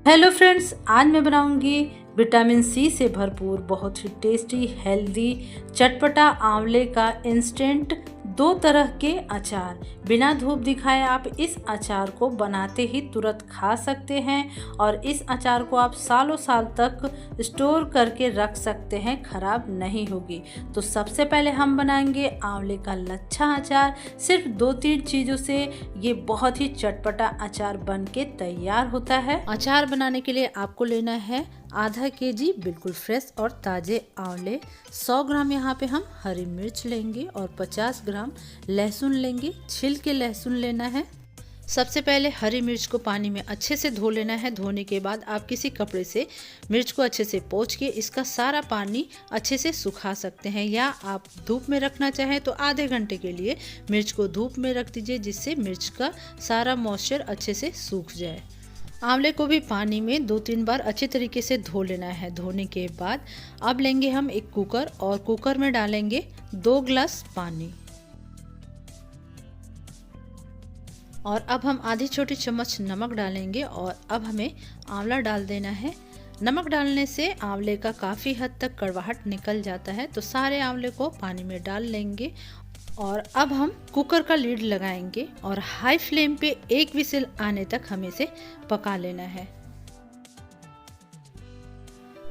Hello friends, आज मैं बनाऊंगी विटामिन सी से भरपूर बहुत ही टेस्टी हेल्दी चटपटा आंवले का इंस्टेंट दो तरह के अचार। बिना धूप दिखाए आप इस अचार को बनाते ही तुरंत खा सकते हैं और इस अचार को आप सालों साल तक स्टोर करके रख सकते हैं, खराब नहीं होगी। तो सबसे पहले हम बनाएंगे आंवले का लच्छा अचार। सिर्फ 2-3 चीज़ों से ये बहुत ही चटपटा अचार बन के तैयार होता है। अचार बनाने के लिए आपको लेना है आधा केजी बिल्कुल फ्रेश और ताज़े आंवले, 100 ग्राम यहाँ पे हम हरी मिर्च लेंगे और 50 ग्राम लहसुन लेंगे। छिल के लहसुन लेना है। सबसे पहले हरी मिर्च को पानी में अच्छे से धो लेना है। धोने के बाद आप किसी कपड़े से मिर्च को अच्छे से पोंछ के इसका सारा पानी अच्छे से सुखा सकते हैं, या आप धूप में रखना चाहें तो आधे घंटे के लिए मिर्च को धूप में रख दीजिए, जिससे मिर्च का सारा मॉइस्चर अच्छे से सूख जाए। आंवले को भी पानी में 2-3 बार अच्छे तरीके से धो लेना है। धोने के बाद अब लेंगे हम एक कुकर और कुकर में डालेंगे 2 गिलास पानी और अब हम आधी छोटी चम्मच नमक डालेंगे और अब हमें आंवला डाल देना है। नमक डालने से आंवले का काफ़ी हद तक कड़वाहट निकल जाता है, तो सारे आंवले को पानी में डाल लेंगे और अब हम कुकर का लीड लगाएंगे और हाई फ्लेम पे 1 विसिल आने तक हमें इसे पका लेना है।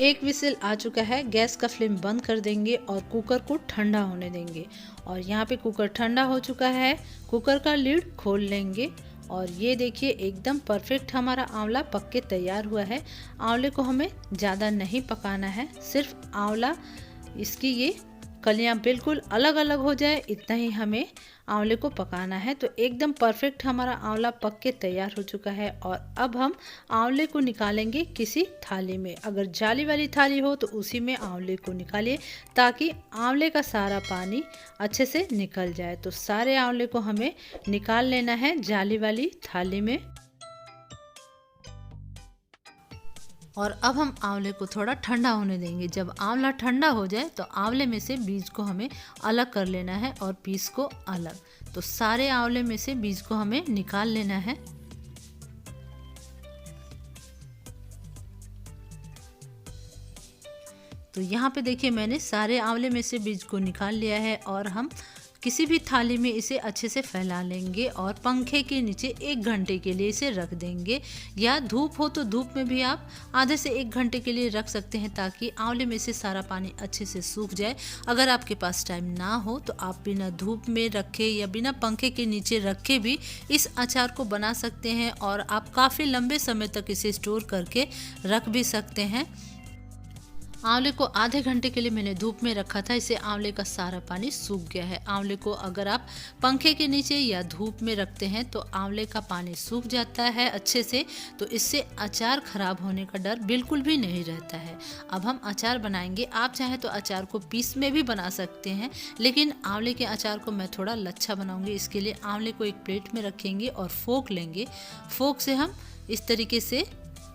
1 विसिल आ चुका है, गैस का फ्लेम बंद कर देंगे और कुकर को ठंडा होने देंगे। और यहाँ पे कुकर ठंडा हो चुका है, कुकर का लीड खोल लेंगे और ये देखिए एकदम परफेक्ट हमारा आंवला पक के तैयार हुआ है। आंवले को हमें ज़्यादा नहीं पकाना है, सिर्फ आंवला इसकी ये कलियां बिल्कुल अलग अलग हो जाए इतना ही हमें आंवले को पकाना है। तो एकदम परफेक्ट हमारा आंवला पक के तैयार हो चुका है और अब हम आंवले को निकालेंगे किसी थाली में। अगर जाली वाली थाली हो तो उसी में आंवले को निकालिए, ताकि आंवले का सारा पानी अच्छे से निकल जाए। तो सारे आंवले को हमें निकाल लेना है जाली वाली थाली में। और अब हम आंवले को थोड़ा ठंडा होने देंगे। जब आंवला ठंडा हो जाए तो आंवले में से बीज को हमें अलग कर लेना है और पीस को अलग। तो सारे आंवले में से बीज को हमें निकाल लेना है। तो यहाँ पे देखिए मैंने सारे आंवले में से बीज को निकाल लिया है और हम किसी भी थाली में इसे अच्छे से फैला लेंगे और पंखे के नीचे 1 घंटे के लिए इसे रख देंगे, या धूप हो तो धूप में भी आप आधे से 1 घंटे के लिए रख सकते हैं, ताकि आंवले में से सारा पानी अच्छे से सूख जाए। अगर आपके पास टाइम ना हो तो आप बिना धूप में रखे या बिना पंखे के नीचे रखे भी इस अचार को बना सकते हैं और आप काफ़ी लंबे समय तक इसे स्टोर करके रख भी सकते हैं। आंवले को आधे घंटे के लिए मैंने धूप में रखा था, इससे आंवले का सारा पानी सूख गया है। आंवले को अगर आप पंखे के नीचे या धूप में रखते हैं तो आंवले का पानी सूख जाता है अच्छे से, तो इससे अचार खराब होने का डर बिल्कुल भी नहीं रहता है। अब हम अचार बनाएंगे। आप चाहें तो अचार को पीस में भी बना सकते हैं, लेकिन आंवले के अचार को मैं थोड़ा लच्छा बनाऊंगी। इसके लिए आंवले को एक प्लेट में रखेंगे और फोक लेंगे। फोक से हम इस तरीके से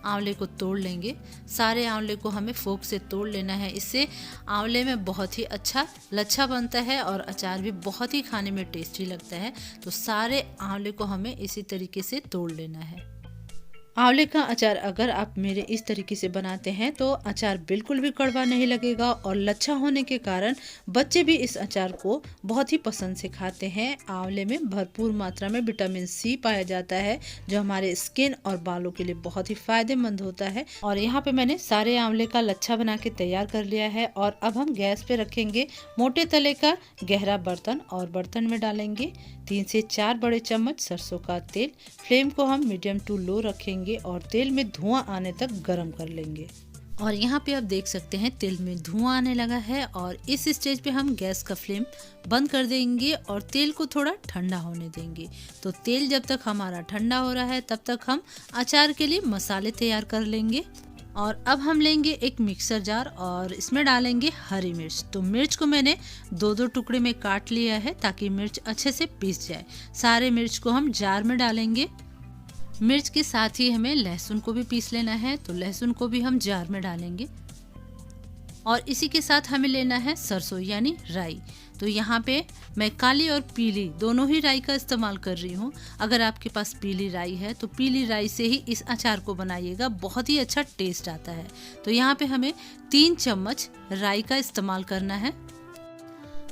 आंवले को तोड़ लेंगे। सारे आंवले को हमें फोक से तोड़ लेना है, इससे आंवले में बहुत ही अच्छा लच्छा बनता है और अचार भी बहुत ही खाने में टेस्टी लगता है। तो सारे आंवले को हमें इसी तरीके से तोड़ लेना है। आंवले का अचार अगर आप मेरे इस तरीके से बनाते हैं तो अचार बिल्कुल भी कड़वा नहीं लगेगा और लच्छा होने के कारण बच्चे भी इस अचार को बहुत ही पसंद से खाते हैं। आंवले में भरपूर मात्रा में विटामिन सी पाया जाता है, जो हमारे स्किन और बालों के लिए बहुत ही फायदेमंद होता है। और यहाँ पे मैंने सारे आंवले का लच्छा बना के तैयार कर लिया है और अब हम गैस पे रखेंगे मोटे तले का गहरा बर्तन और बर्तन में डालेंगे 3 से 4 बड़े चम्मच सरसों का तेल। फ्लेम को हम मीडियम टू लो रखेंगे और तेल में धुआं आने तक गरम कर लेंगे। और यहाँ पे आप देख सकते हैं तेल में धुआं आने लगा है और इस स्टेज पे हम गैस का फ्लेम बंद कर देंगे और तेल को थोड़ा ठंडा होने देंगे। तो तेल जब तक हमारा ठंडा हो रहा है तब तक हम अचार के लिए मसाले तैयार कर लेंगे। और अब हम लेंगे एक मिक्सर जार और इसमें डालेंगे हरी मिर्च। तो मिर्च को मैंने 2-2 टुकड़े में काट लिया है, ताकि मिर्च अच्छे से पीस जाए। सारे मिर्च को हम जार में डालेंगे। मिर्च के साथ ही हमें लहसुन को भी पीस लेना है, तो लहसुन को भी हम जार में डालेंगे। और इसी के साथ हमें लेना है सरसों यानी राई। तो यहाँ पे मैं काली और पीली दोनों ही राई का इस्तेमाल कर रही हूँ। अगर आपके पास पीली राई है तो पीली राई से ही इस अचार को बनाइएगा, बहुत ही अच्छा टेस्ट आता है। तो यहाँ पे हमें 3 चम्मच राई का इस्तेमाल करना है।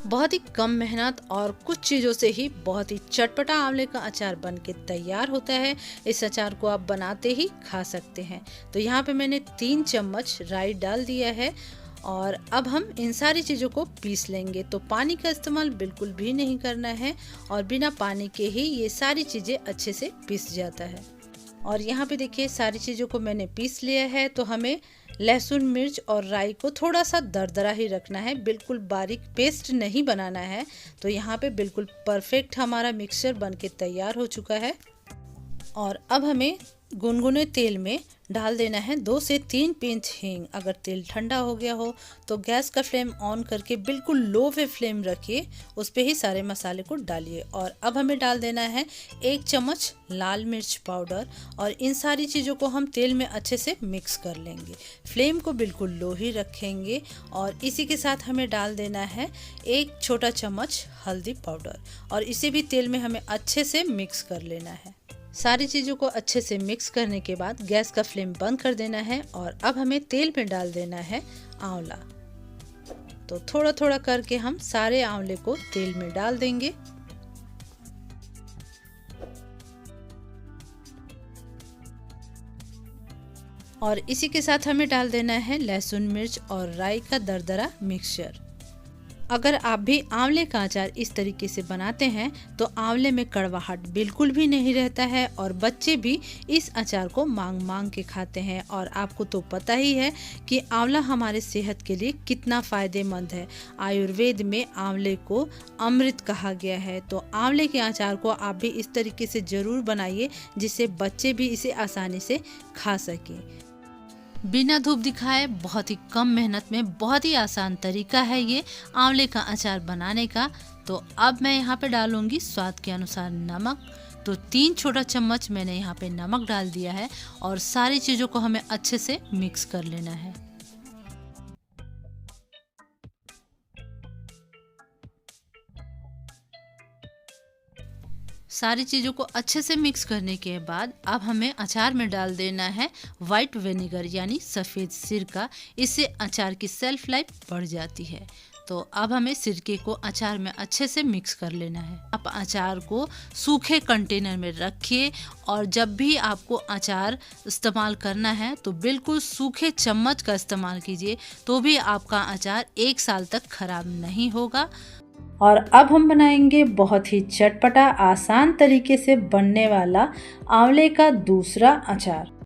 बहुत ही कम मेहनत और कुछ चीज़ों से ही बहुत ही चटपटा आंवले का अचार बन के तैयार होता है। इस अचार को आप बनाते ही खा सकते हैं। तो यहाँ पे मैंने 3 चम्मच राई डाल दिया है और अब हम इन सारी चीज़ों को पीस लेंगे। तो पानी का इस्तेमाल बिल्कुल भी नहीं करना है और बिना पानी के ही ये सारी चीज़ें अच्छे से पीस जाता है। और यहाँ पे देखिए सारी चीज़ों को मैंने पीस लिया है। तो हमें लहसुन, मिर्च और राई को थोड़ा सा दरदरा ही रखना है, बिल्कुल बारीक पेस्ट नहीं बनाना है। तो यहाँ पे बिल्कुल परफेक्ट हमारा मिक्सचर बन के तैयार हो चुका है। और अब हमें गुनगुने तेल में डाल देना है 2 से 3 पिंच हींग। अगर तेल ठंडा हो गया हो तो गैस का फ्लेम ऑन करके बिल्कुल लो पे फ्लेम रखिए, उस पे ही सारे मसाले को डालिए। और अब हमें डाल देना है 1 चम्मच लाल मिर्च पाउडर और इन सारी चीज़ों को हम तेल में अच्छे से मिक्स कर लेंगे। फ्लेम को बिल्कुल लो ही रखेंगे और इसी के साथ हमें डाल देना है 1 छोटा चम्मच हल्दी पाउडर और इसे भी तेल में हमें अच्छे से मिक्स कर लेना है। सारी चीज़ों को अच्छे से मिक्स करने के बाद गैस का फ्लेम बंद कर देना है और अब हमें तेल में डाल देना है आंवला। तो थोड़ा थोड़ा करके हम सारे आंवले को तेल में डाल देंगे। और इसी के साथ हमें डाल देना है लहसुन, मिर्च और राई का दरदरा मिक्सचर। अगर आप भी आंवले का अचार इस तरीके से बनाते हैं तो आंवले में कड़वाहट बिल्कुल भी नहीं रहता है और बच्चे भी इस अचार को मांग मांग के खाते हैं। और आपको तो पता ही है कि आंवला हमारे सेहत के लिए कितना फ़ायदेमंद है। आयुर्वेद में आंवले को अमृत कहा गया है। तो आंवले के अचार को आप भी इस तरीके से ज़रूर बनाइए जिससे बच्चे भी इसे आसानी से खा सकें। बिना धूप दिखाए बहुत ही कम मेहनत में बहुत ही आसान तरीका है ये आंवले का अचार बनाने का। तो अब मैं यहाँ पे डालूंगी स्वाद के अनुसार नमक। तो 3 छोटा चम्मच मैंने यहाँ पे नमक डाल दिया है और सारी चीज़ों को हमें अच्छे से मिक्स कर लेना है। सारी चीज़ों को अच्छे से मिक्स करने के बाद अब हमें अचार में डाल देना है वाइट विनेगर यानी सफ़ेद सिरका। इससे अचार की सेल्फ लाइफ बढ़ जाती है। तो अब हमें सिरके को अचार में अच्छे से मिक्स कर लेना है। आप अचार को सूखे कंटेनर में रखिए और जब भी आपको अचार इस्तेमाल करना है तो बिल्कुल सूखे चम्मच का इस्तेमाल कीजिए, तो भी आपका अचार 1 साल तक खराब नहीं होगा। और अब हम बनाएंगे बहुत ही चटपटा आसान तरीके से बनने वाला आंवले का दूसरा अचार।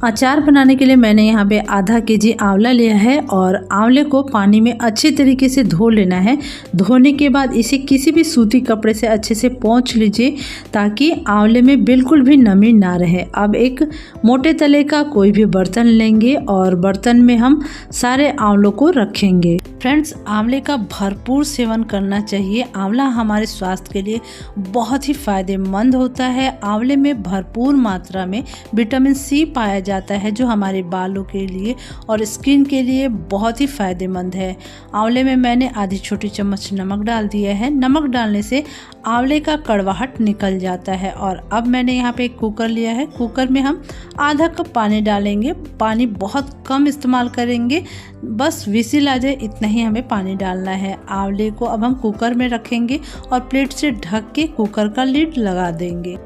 अचार बनाने के लिए मैंने यहाँ पे आधा केजी आंवला लिया है और आंवले को पानी में अच्छे तरीके से धो लेना है। धोने के बाद इसे किसी भी सूती कपड़े से अच्छे से पोंछ लीजिए ताकि आंवले में बिल्कुल भी नमी ना रहे। अब एक मोटे तले का कोई भी बर्तन लेंगे और बर्तन में हम सारे आंवलों को रखेंगे। फ्रेंड्स, आंवले का भरपूर सेवन करना चाहिए। आंवला हमारे स्वास्थ्य के लिए बहुत ही फायदेमंद होता है। आंवले में भरपूर मात्रा में विटामिन सी पाया जाता है जो हमारे बालों के लिए और स्किन के लिए बहुत ही फायदेमंद है। आंवले में मैंने आधी छोटी चम्मच नमक डाल दिया है। नमक डालने से आंवले का कड़वाहट निकल जाता है। और अब मैंने यहाँ पे एक कुकर लिया है। कुकर में हम आधा कप पानी डालेंगे। पानी बहुत कम इस्तेमाल करेंगे, बस विसिल आ जाए इतना ही हमें पानी डालना है। आंवले को अब हम कुकर में रखेंगे और प्लेट से ढक के कुकर का लिड लगा देंगे।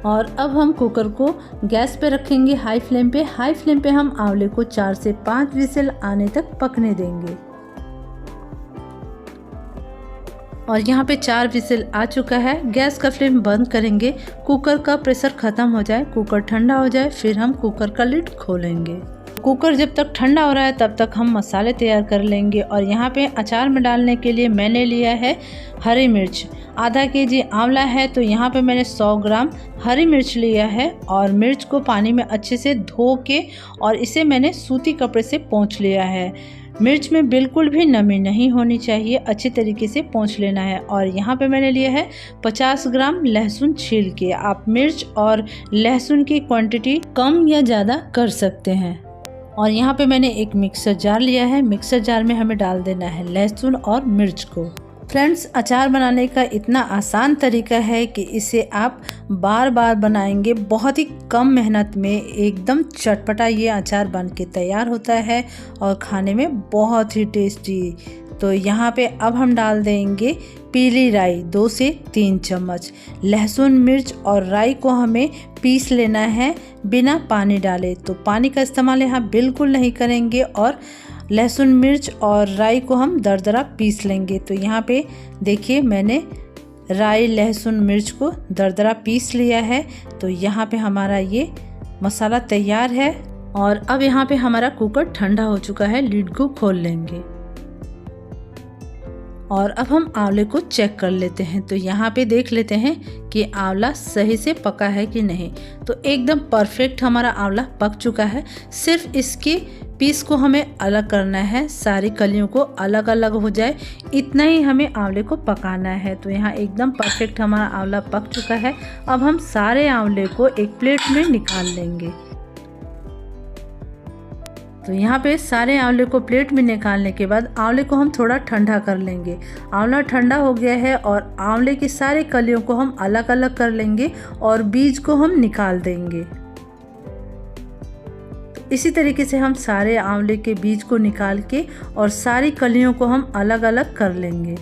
और अब हम कुकर को गैस पे रखेंगे हाई फ्लेम पे। हाई फ्लेम पे हम आंवले को 4 से 5 विसिल आने तक पकने देंगे। और यहाँ पे 4 विसिल आ चुका है। गैस का फ्लेम बंद करेंगे। कुकर का प्रेशर ख़त्म हो जाए, कुकर ठंडा हो जाए, फिर हम कुकर का लिड खोलेंगे। कुकर जब तक ठंडा हो रहा है तब तक हम मसाले तैयार कर लेंगे। और यहाँ पे अचार में डालने के लिए मैंने लिया है हरी मिर्च। आधा केजी आंवला है तो यहाँ पे मैंने 100 ग्राम हरी मिर्च लिया है और मिर्च को पानी में अच्छे से धो के और इसे मैंने सूती कपड़े से पोंछ लिया है। मिर्च में बिल्कुल भी नमी नहीं होनी चाहिए, अच्छी तरीके से पोंछ लेना है। और यहाँ पे मैंने लिया है 50 ग्राम लहसुन छील के। आप मिर्च और लहसुन की क्वांटिटी कम या ज़्यादा कर सकते हैं। और यहाँ पे मैंने एक मिक्सर जार लिया है। मिक्सर जार में हमें डाल देना है लहसुन और मिर्च को। फ्रेंड्स, अचार बनाने का इतना आसान तरीका है कि इसे आप बार बार बनाएंगे, बहुत ही कम मेहनत में एकदम चटपटा ये अचार बन के तैयार होता है और खाने में बहुत ही टेस्टी। तो यहाँ पे अब हम डाल देंगे पीली राई 2 से 3 चम्मच। लहसुन, मिर्च और राई को हमें पीस लेना है बिना पानी डाले। तो पानी का इस्तेमाल यहाँ बिल्कुल नहीं करेंगे और लहसुन, मिर्च और राई को हम दरदरा पीस लेंगे। तो यहाँ पे देखिए मैंने राई, लहसुन, मिर्च को दरदरा पीस लिया है। तो यहाँ पे हमारा ये मसाला तैयार है और अब यहाँ पे हमारा कुकर ठंडा हो चुका है। लिड को खोल लेंगे और अब हम आंवले को चेक कर लेते हैं। तो यहाँ पे देख लेते हैं कि आंवला सही से पका है कि नहीं। तो एकदम परफेक्ट हमारा आंवला पक चुका है। सिर्फ इसके पीस को हमें अलग करना है, सारी कलियों को अलग अलग हो जाए, इतना ही हमें आंवले को पकाना है। तो यहाँ एकदम परफेक्ट हमारा आंवला पक चुका है। अब हम सारे आंवले को एक प्लेट में निकाल लेंगे। तो यहाँ पे सारे आंवले को प्लेट में निकालने के बाद आंवले को हम थोड़ा ठंडा कर लेंगे। आंवला ठंडा हो गया है और आंवले की सारी कलियों को हम अलग अलग कर लेंगे और बीज को हम निकाल देंगे। इसी तरीके से हम सारे आंवले के बीज को निकाल के और सारी कलियों को हम अलग अलग कर लेंगे।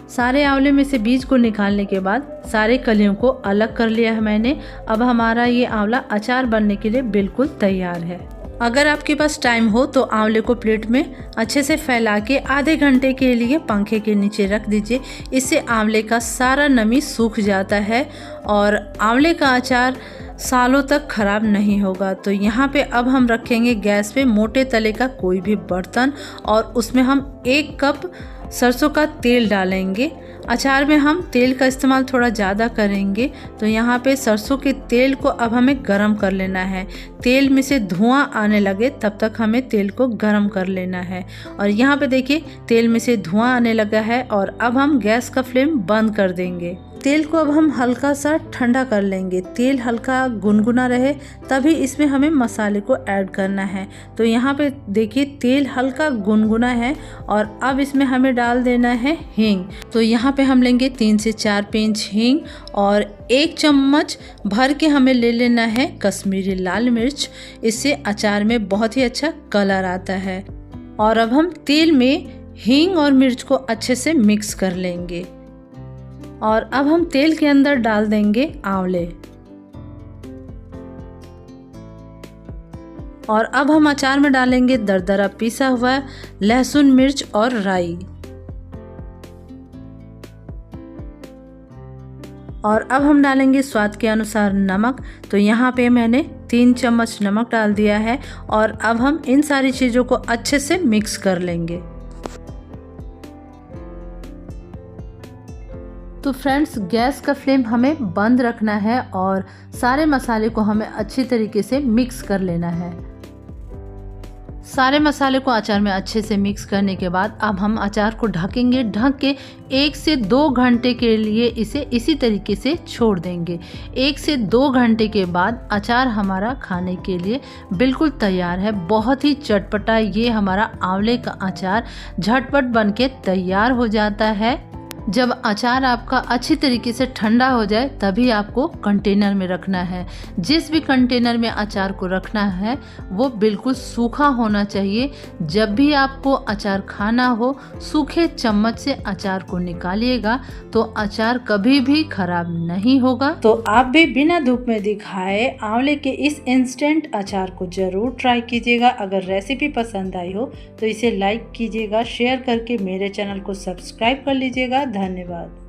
सारे आंवले में से बीज को निकालने के बाद सारे कलियों को अलग कर लिया है मैंने। अब हमारा ये आंवला अचार बनने के लिए बिल्कुल तैयार है। अगर आपके पास टाइम हो तो आंवले को प्लेट में अच्छे से फैला के आधे घंटे के लिए पंखे के नीचे रख दीजिए। इससे आंवले का सारा नमी सूख जाता है और आंवले का अचार सालों तक खराब नहीं होगा। तो यहाँ पे अब हम रखेंगे गैस पे मोटे तले का कोई भी बर्तन और उसमें हम 1 कप सरसों का तेल डालेंगे। अचार में हम तेल का इस्तेमाल थोड़ा ज़्यादा करेंगे। तो यहाँ पे सरसों के तेल को अब हमें गरम कर लेना है। तेल में से धुआं आने लगे तब तक हमें तेल को गरम कर लेना है। और यहाँ पे देखिए तेल में से धुआं आने लगा है और अब हम गैस का फ्लेम बंद कर देंगे। तेल को अब हम हल्का सा ठंडा कर लेंगे। तेल हल्का गुनगुना रहे तभी इसमें हमें मसाले को ऐड करना है। तो यहाँ पे देखिए तेल हल्का गुनगुना है और अब इसमें हमें डाल देना है हींग। तो यहाँ पे हम लेंगे 3 से 4 पिंच हींग और 1 चम्मच भर के हमें ले लेना है कश्मीरी लाल मिर्च। इससे अचार में बहुत ही अच्छा कलर आता है। और अब हम तेल में हींग और मिर्च को अच्छे से मिक्स कर लेंगे और अब हम तेल के अंदर डाल देंगे आंवले। और अब हम अचार में डालेंगे दरदरा पिसा हुआ लहसुन, मिर्च और राई। और अब हम डालेंगे स्वाद के अनुसार नमक। तो यहाँ पे मैंने 3 चम्मच नमक डाल दिया है और अब हम इन सारी चीज़ों को अच्छे से मिक्स कर लेंगे। तो फ्रेंड्स, गैस का फ्लेम हमें बंद रखना है और सारे मसाले को हमें अच्छी तरीके से मिक्स कर लेना है। सारे मसाले को अचार में अच्छे से मिक्स करने के बाद अब हम अचार को ढकेंगे। ढक के 1 से 2 घंटे के लिए इसे इसी तरीके से छोड़ देंगे। 1 से 2 घंटे के बाद अचार हमारा खाने के लिए बिल्कुल तैयार है। बहुत ही चटपटा ये हमारा आंवले का अचार झटपट बन के तैयार हो जाता है। जब अचार आपका अच्छी तरीके से ठंडा हो जाए तभी आपको कंटेनर में रखना है। जिस भी कंटेनर में अचार को रखना है वो बिल्कुल सूखा होना चाहिए। जब भी आपको अचार खाना हो सूखे चम्मच से अचार को निकालिएगा तो अचार कभी भी खराब नहीं होगा। तो आप भी बिना धूप में दिखाए आंवले के इस इंस्टेंट अचार को जरूर ट्राई कीजिएगा। अगर रेसिपी पसंद आई हो तो इसे लाइक कीजिएगा, शेयर करके मेरे चैनल को सब्सक्राइब कर लीजिएगा। धन्यवाद।